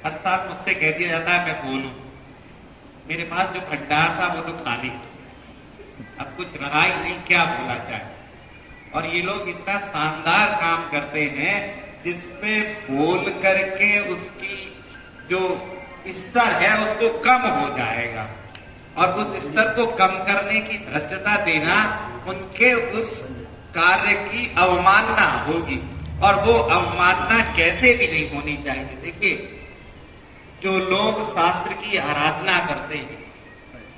हर साल मुझसे कह दिया जाता है मैं बोलूं, मेरे पास जो भंडार था वो तो खाली, अब कुछ रहा ही नहीं, क्या बोला जाए। और ये लोग इतना शानदार काम करते हैं जिसपे बोल करके उसकी जो स्तर है उसको कम हो जाएगा, और उस स्तर को कम करने की धृष्टता देना उनके उस कार्य की अवमानना होगी, और वो अवमानना कैसे भी नहीं होनी चाहिए। देखिए, जो लोग शास्त्र की आराधना करते हैं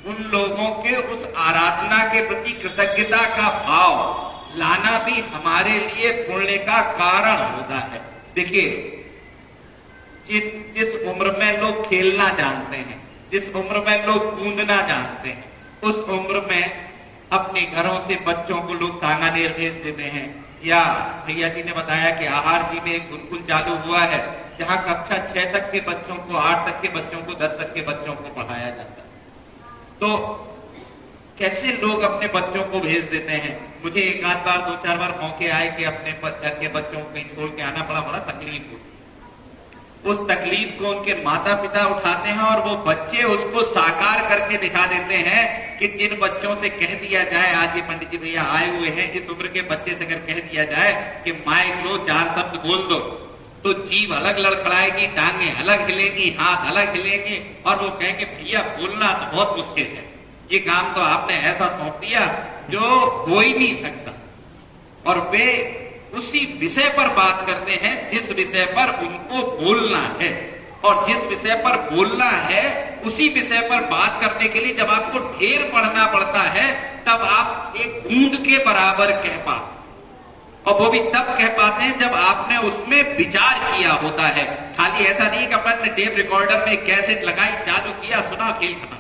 उन लोगों के उस आराधना के प्रति कृतज्ञता का भाव लाना भी हमारे लिए पुण्य का कारण होता है। देखिए, जिस उम्र में लोग खेलना जानते हैं, जिस उम्र में लोग कूदना जानते हैं, उस उम्र में अपने घरों से बच्चों को लोग सांगानेर भेज देते हैं, या भैया जी ने बताया कि आहार जी में एक गुरुकुल चालू हुआ है जहां कक्षा 6 तक के बच्चों को, 8 तक के बच्चों को, 10 तक के बच्चों को पढ़ाया जाता है। तो कैसे लोग अपने बच्चों को भेज देते हैं। मुझे एक आध बार, 2-4 बार मौके आए कि अपने घर के बच्चों को कहीं छोड़ के आना पड़ा, बड़ा तकलीफ होती। उस तकलीफ को उनके माता पिता उठाते हैं और वो बच्चे उसको साकार करके दिखा देते हैं कि जिन बच्चों से कह दिया जाए, आज ये पंडित जी भैया आए हुए हैं, इस उम्र के बच्चे से अगर कह दिया जाए कि माइक लो, 4 शब्द बोल दो, तो जीभ अलग लड़खड़ाएगी, टांगे अलग हिलेगी, हाथ अलग हिलेंगे, और वो कहेंगे भैया बोलना तो बहुत मुश्किल है, ये काम तो आपने ऐसा सौंप दिया जो हो ही नहीं सकता। और वे उसी विषय पर बात करते हैं जिस विषय पर उनको बोलना है, और जिस विषय पर बोलना है उसी विषय पर बात करने के लिए जब आपको ढेर पढ़ना पड़ता है तब आप एक बूंद के बराबर कह पाते, और वो भी तब कह पाते हैं जब आपने उसमें विचार किया होता है। खाली ऐसा नहीं कि अपन टेप रिकॉर्डर में कैसेट लगाई, चालू किया, सुना, खेल खत्म,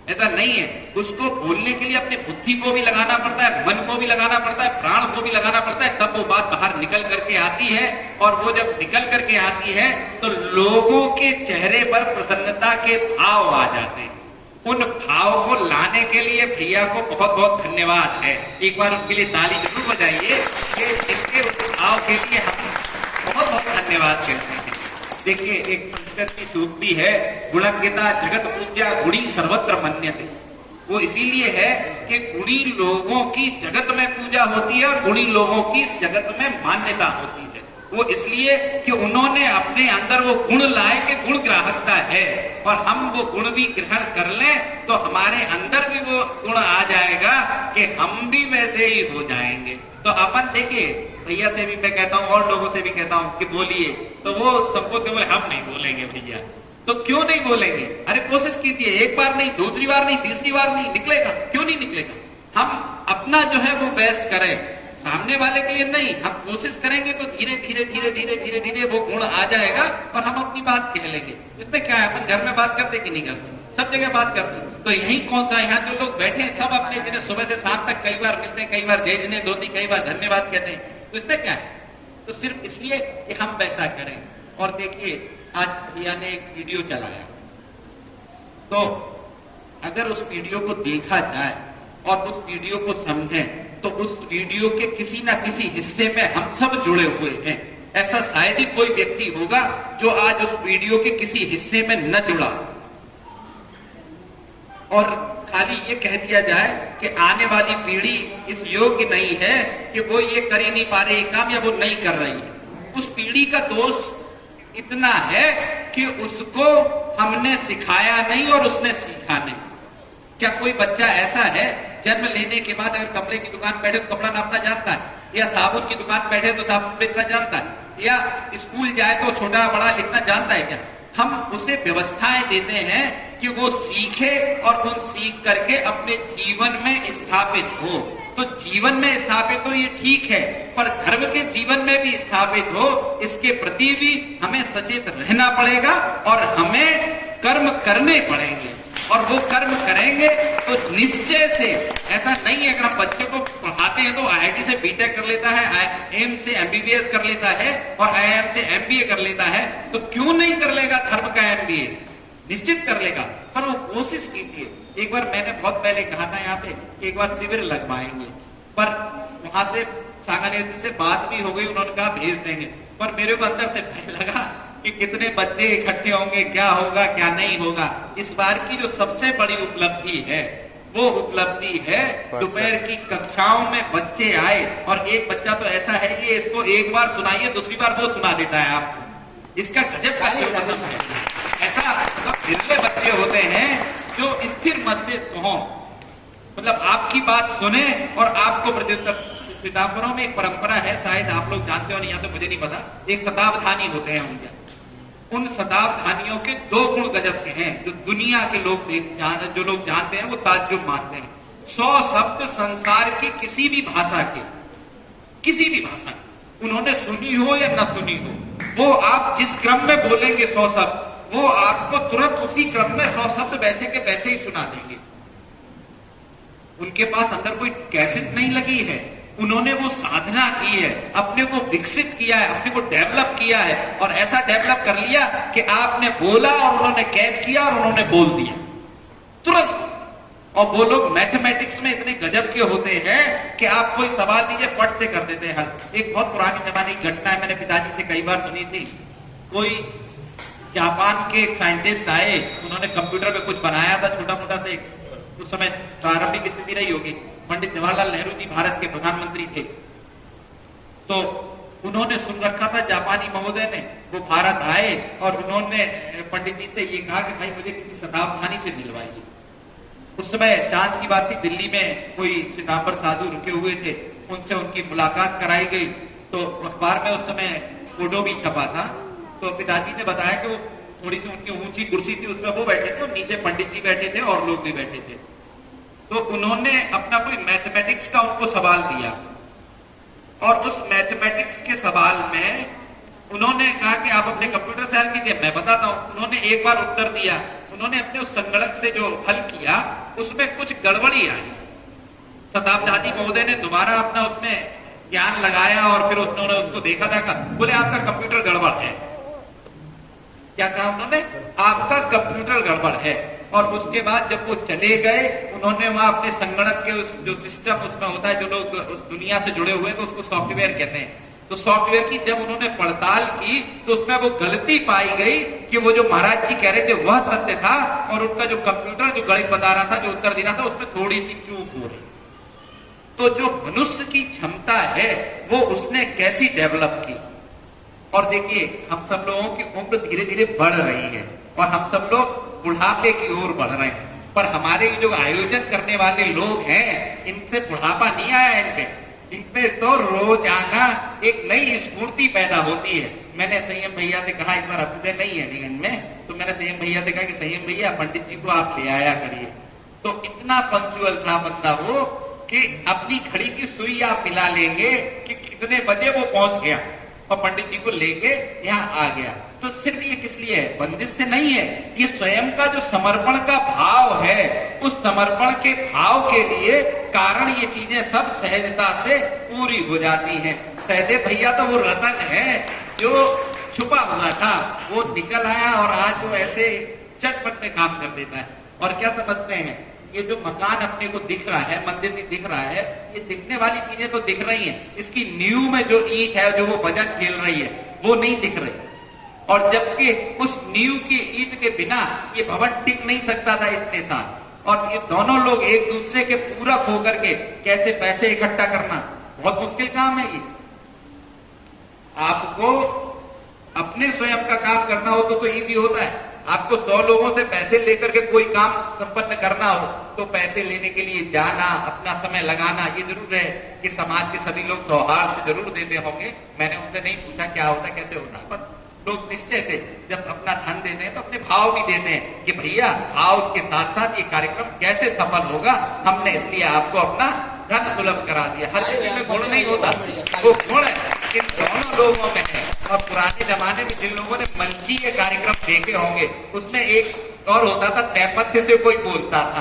ऐसा नहीं है। उसको बोलने के लिए अपनी बुद्धि को भी लगाना पड़ता है, मन को भी लगाना पड़ता है, प्राण को भी लगाना पड़ता है, तब वो बात बाहर निकल करके आती है। और वो जब निकल करके आती है तो लोगों के चेहरे पर प्रसन्नता के भाव आ जाते हैं। उन भाव को लाने के लिए भैया को बहुत बहुत धन्यवाद है, एक बार उनके लिए ताली जरूर बजाइए कि इनके उस भाव के लिए हम बहुत बहुत धन्यवाद करते हैं। देखिए, एक संस्कृत की सूक्ति है, गुणज्ञता जगत पूज्या गुणी सर्वत्र मन्यते। वो इसीलिए है कि गुणी लोगों की जगत में पूजा होती है और गुणी लोगों की इस जगत में मान्यता होती है। वो इसलिए कि उन्होंने अपने अंदर वो गुण लाए कि गुण ग्राहकता है, और हम वो गुण भी ग्रहण कर लें तो हमारे अंदर भी वो गुण आ जाएगा कि हम भी वैसे ही हो जाएंगे। तो अपन देखिए, भैया से भी मैं कहता हूँ और लोगों से भी कहता हूँ कि बोलिए, तो वो सबको बोले हम नहीं बोलेंगे भैया। तो क्यों नहीं बोलेंगे? अरे कोशिश कीजिए, एक बार नहीं, दूसरी बार नहीं, तीसरी बार नहीं, निकलेगा, क्यों नहीं निकलेगा। हम अपना जो है वो बेस्ट करें, सामने वाले के लिए नहीं। हम कोशिश करेंगे तो धीरे धीरे धीरे धीरे धीरे धीरे वो गुण आ जाएगा और हम अपनी बात कह लेंगे। इसमें क्या है, अपन घर में बात करते कि नहीं करते, सब जगह बात करते। तो यही कौन सा, यहाँ जो लोग बैठे हैं सब अपने जिन्हें सुबह से शाम तक कई बार मिलते हैं, कई बार जय जिन्हें धोती, कई बार धन्यवाद कहते हैं, तो इसमें क्या है। तो सिर्फ इसलिए कि हम वैसा करें। और देखिए, आज भैया ने एक वीडियो चलाया, तो अगर उस वीडियो को देखा जाए और उस वीडियो को समझें तो उस वीडियो के किसी ना किसी हिस्से में हम सब जुड़े हुए हैं। ऐसा शायद ही कोई व्यक्ति होगा जो आज उस वीडियो के किसी हिस्से में न जुड़ा, और खाली ये कह दिया जाए कि आने वाली पीढ़ी इस योग्य नहीं है कि वो ये कर ही नहीं पा रही काम, या वो नहीं कर रही है। उस पीढ़ी का दोष इतना है कि उसको हमने सिखाया नहीं और उसने सीखा नहीं। क्या कोई बच्चा ऐसा है जन्म लेने के बाद अगर कपड़े की दुकान बैठे तो कपड़ा नापना जानता है, या साबुन की दुकान बैठे तो साबुन बेचना जानता है, या स्कूल जाए तो छोटा बड़ा लिखना जानता है क्या? हम उसे व्यवस्थाएं देते हैं कि वो सीखे और उन सीख करके अपने जीवन में स्थापित हो। तो जीवन में स्थापित हो ये ठीक है, पर धर्म के जीवन में भी स्थापित हो, इसके प्रति भी हमें सचेत रहना पड़ेगा और हमें कर्म करने पड़ेंगे। और वो कर्म करेंगे तो निश्चय से ऐसा नहीं है, अगर हम बच्चे को पढ़ाते हैं तो आईआईटी से बीटेक कर लेता है, एम्स से एमबीबीएस कर लेता है और आईआईएम से एमबीए कर लेता है, तो क्यों नहीं कर लेगा धर्म का एमबीए? निश्चित कर लेगा, पर वो कोशिश कीजिए। एक बार मैंने बहुत पहले कहा था यहाँ पे एक बार शिविर लगवाएंगे, पर वहां से सांगानेर जी से बात भी हो गई, उन्होंने कहा भेज देंगे, पर मेरे को अंदर से भय लगा कि कितने बच्चे इकट्ठे होंगे, क्या होगा क्या नहीं होगा। इस बार की जो सबसे बड़ी उपलब्धि है वो उपलब्धि है दोपहर की कक्षाओं में बच्चे आए, और एक बच्चा तो ऐसा है कि इसको एक बार सुनाइए दूसरी बार वो सुना देता है आपको। इसका गजब का पसंद है। ऐसा मतलब बिरले बच्चे होते हैं जो स्थिर मस्तिष्क हों, मतलब आपकी बात सुने और आपको प्रत्युत्तर। सितंबरों में एक परंपरा है, शायद आप लोग जानते हो नहीं, या तो मुझे नहीं पता, एक शताब्धानी होते हैं उनके। उन शताब्धानियों के 2 गुण गजब के हैं जो दुनिया के लोग जो लोग जानते हैं वो ताज्जुब मानते हैं। 100 शब्द संसार की किसी भी भाषा के उन्होंने सुनी हो या ना सुनी हो, वो आप जिस क्रम में बोलेंगे 100 शब्द, वो आपको तुरंत उसी क्रम में 100 शब्द वैसे के वैसे ही सुना देंगे। उनके पास अंदर कोई कैसेट नहीं लगी है, उन्होंने वो साधना की है, अपने को विकसित किया है, अपने को डेवलप किया है, और ऐसा डेवलप कर लिया कि आपने बोला और उन्होंने कैच किया और उन्होंने बोल दिया तुरंत। और वो लोग मैथमेटिक्स में इतने गजब के होते हैं कि आप कोई सवाल दीजिए फट से कर देते हैं हल। एक बहुत पुरानी जमाने की घटना है, मैंने पिताजी से कई बार सुनी थी। कोई जापान के एक साइंटिस्ट आए, उन्होंने कंप्यूटर पे कुछ बनाया था छोटा मोटा से, उस समय प्रारंभिक स्थिति रही होगी, पंडित जवाहरलाल नेहरू जी भारत के प्रधानमंत्री थे, तो उन्होंने सुन रखा था जापानी महोदय ने, वो भारत आए और उन्होंने पंडित जी से ये कहा कि भाई मुझे किसी शताब्धानी से मिलवाइए। उस समय चांस की बात थी, दिल्ली में कोई श्वेतांबर साधु रुके हुए थे, उनसे उनकी मुलाकात कराई गई। तो अखबार में उस समय फोटो भी छपा था, तो पिताजी ने बताया कि वो थोड़ी सी उनकी ऊंची कुर्सी थी, उसमें वो बैठे थे, नीचे पंडित जी बैठे थे और लोग भी बैठे थे। तो उन्होंने अपना कोई मैथमेटिक्स का उनको सवाल दिया, और उस मैथमेटिक्स के सवाल में उन्होंने कहा कि आप अपने कंप्यूटर से हल कीजिए, मैं बताता हूं। उन्होंने एक बार उत्तर दिया, उन्होंने अपने उस संगणक से जो हल किया उसमें कुछ गड़बड़ी आई। शताब्दी महोदय ने दोबारा अपना उसमें ज्ञान लगाया और फिर उन्होंने उसको देखा था, बोले आपका कंप्यूटर गड़बड़ है। क्या कहा उन्होंने? आपका कंप्यूटर गड़बड़ है। और उसके बाद जब वो चले गए, उन्होंने वहां अपने संगणक के उस जो सिस्टम उसमें होता है, जो लोग उस दुनिया से जुड़े हुए तो उसको सॉफ्टवेयर कहते हैं, तो सॉफ्टवेयर की जब उन्होंने पड़ताल की तो उसमें वो गलती पाई गई कि वो जो महाराज जी कह रहे थे वह सत्य था, और उनका जो कंप्यूटर जो गणित बता रहा था, जो उत्तर दे रहा था, उसमें थोड़ी सी चूक हो रही। तो जो मनुष्य की क्षमता है वो उसने कैसी डेवलप की। और देखिए, हम सब लोगों की उम्र धीरे धीरे बढ़ रही है और हम सब लोग बुढ़ापे की ओर बढ़ रहे हैं, पर हमारे जो आयोजन करने वाले लोग हैं, इनसे बुढ़ापा नहीं आया इनपे तो रोजाना एक नई स्फूर्ति पैदा होती है। मैंने संयम भैया से कहा, इस बार अभ्युदय नहीं है निगम में, तो मैंने संयम भैया से कहा कि संयम भैया पंडित जी को आप ले आया करिए। तो इतना पंक्चुअल था बंदा वो कि अपनी घड़ी की सुई आप मिला लेंगे कि कितने बजे वो पहुंच गया और पंडित जी को लेके यहाँ आ गया। तो सिर्फ ये किस लिए है? बंदिश से नहीं है, ये स्वयं का जो समर्पण का भाव है, उस समर्पण के भाव के लिए कारण ये चीजें सब सहजता से पूरी हो जाती हैं। सहदेव भैया तो वो रतन है जो छुपा हुआ था, वो निकल आया और आज वो ऐसे चटपट में काम कर देता है। और क्या समझते हैं, ये जो मकान अपने को दिख रहा है, मंदिर दिख रहा है, ये दिखने वाली चीजें तो दिख रही हैं, इसकी नींव में जो ईंट है, जो वो वजन खेल रही है, वो नहीं दिख रही। और जबकि उस नींव की ईंट के बिना ये भवन टिक नहीं सकता था इतने साल। और ये दोनों लोग एक दूसरे के पूरक होकर के कैसे पैसे इकट्ठा करना, बहुत मुश्किल काम है ये। आपको अपने स्वयं का काम करना हो तो इजी होता है। आपको 100 लोगों से पैसे लेकर के कोई काम संपन्न करना हो तो पैसे लेने के लिए जाना, अपना समय लगाना। ये जरूर है कि समाज के सभी लोग सौहार्द से जरूर देते होंगे, मैंने उनसे नहीं पूछा क्या होता है कैसे होता है, पर लोग निश्चय से जब अपना धन देते हैं तो अपने भाव भी देते हैं कि भैया भाव के साथ साथ ये कार्यक्रम कैसे सफल होगा, हमने इसलिए आपको अपना धन सुलभ करा दिया। हर किसी में गुण नहीं होता, वो गुण इन दोनों लोगों में है। और पुराने जमाने में जिन लोगों ने मंचीय कार्यक्रम देखे होंगे, उसमें एक और होता था, नेपथ्य से कोई बोलता था।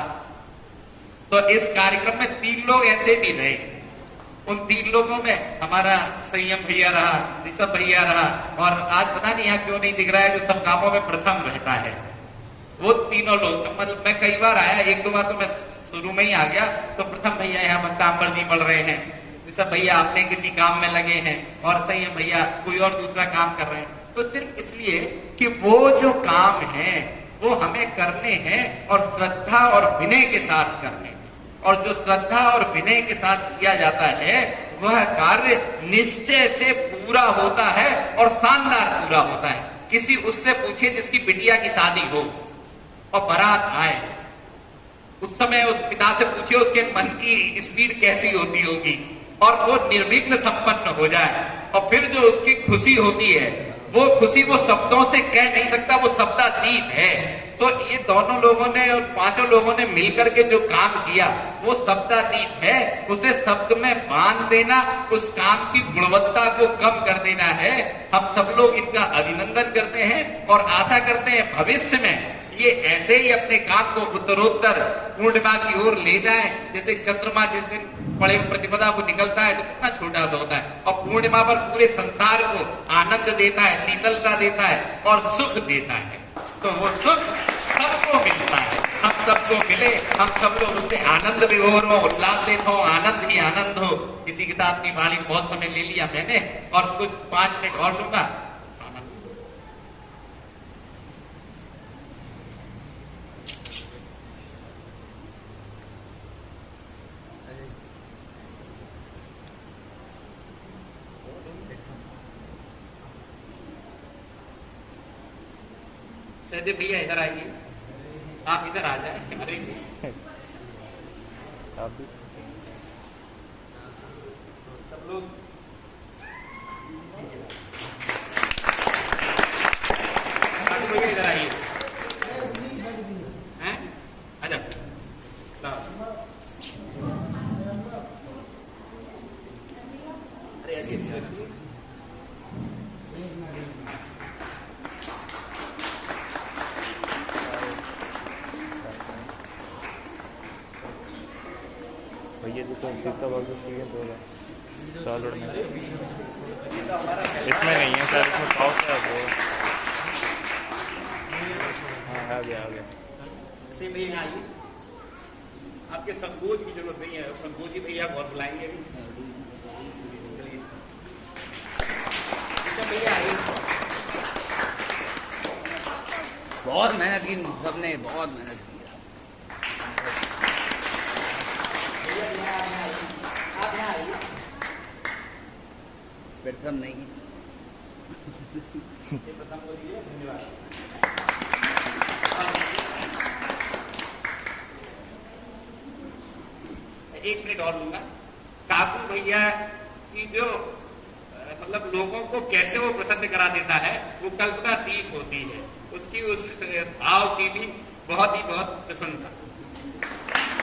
तो इस कार्यक्रम में 3 लोग ऐसे भी रहे। उन 3 लोगों में हमारा संयम भैया रहा, ऋषभ भैया रहा, और आज पता नहीं यहाँ क्यों नहीं दिख रहा है, जो सब कामों में प्रथम रहता है। वो तीनों लोग, मतलब मैं कई बार आया, 1-2 बार तो मैं शुरू में ही आ गया, तो प्रथम भैया यहाँ बंतांबर जी पढ़ रहे हैं, सब भैया अपने किसी काम में लगे हैं और सही है भैया कोई और दूसरा काम कर रहे हैं, तो सिर्फ इसलिए कि वो जो काम है वो हमें करने हैं और श्रद्धा और विनय के साथ करने हैं। और जो श्रद्धा और विनय के साथ किया जाता है वह कार्य निश्चय से पूरा होता है और शानदार पूरा होता है। किसी उससे पूछिए जिसकी बिटिया की शादी हो और बारात आए, उस समय उस पिता से पूछिए उसके मन की स्पीड कैसी होती होगी और वो निर्विघ्न संपन्न हो जाए, और फिर जो उसकी खुशी होती है वो खुशी वो शब्दों से कह नहीं सकता, वो शब्दातीत है। तो ये दोनों लोगों ने और पांचों लोगों ने मिलकर के जो काम किया वो शब्दातीत है। उसे शब्द में बांध देना, उस काम की गुणवत्ता को कम कर देना है। हम सब लोग इनका अभिनंदन करते हैं और आशा करते हैं भविष्य में ये ऐसे ही अपने काम को उत्तरोत्तर पूर्णिमा की ओर ले जाए। जैसे चंद्रमा जिस दिन बड़े प्रतिपदा को निकलता है तो कितना छोटा सा होता है, और पूर्णिमा पर पूरे संसार को आनंद देता है, शीतलता देता है और सुख देता है। तो वो सुख सबको मिलता है, हम सबको मिले, हम सब लोग उससे आनंद विभोर हो, उल्लासित हो, आनंद ही आनंद हो। किसी के साथ अपनी वाणी बहुत समय ले लिया मैंने और कुछ 5 मिनट और लूंगा। सहदेव भैया इधर आइए, आप इधर आ जाए। अरे आप भी सब लोग भैया इधर आइए, हैं आजा। अरे ऐसी अच्छी भैया जी तो सीता बाग सीजन तो सॉलिड में इसमें नहीं है सर, इसमें पाव है वो। हाँ आ गया आ गया। से भैया आइए, आपके संकोच की जरूरत नहीं है, संकोची भैया बहुत बुलाएंगे अभी। चलिए भैया आइए। बहुत मेहनत की सबने, बहुत मेहनत की। प्रथम नहीं प्रथम बोलिए। धन्यवाद। एक मिनट और लूंगा। काकू भैया की जो मतलब लोगों को कैसे वो प्रसन्न करा देता है वो कल्पनातीत होती है, उसकी उस भाव की भी बहुत प्रशंसा।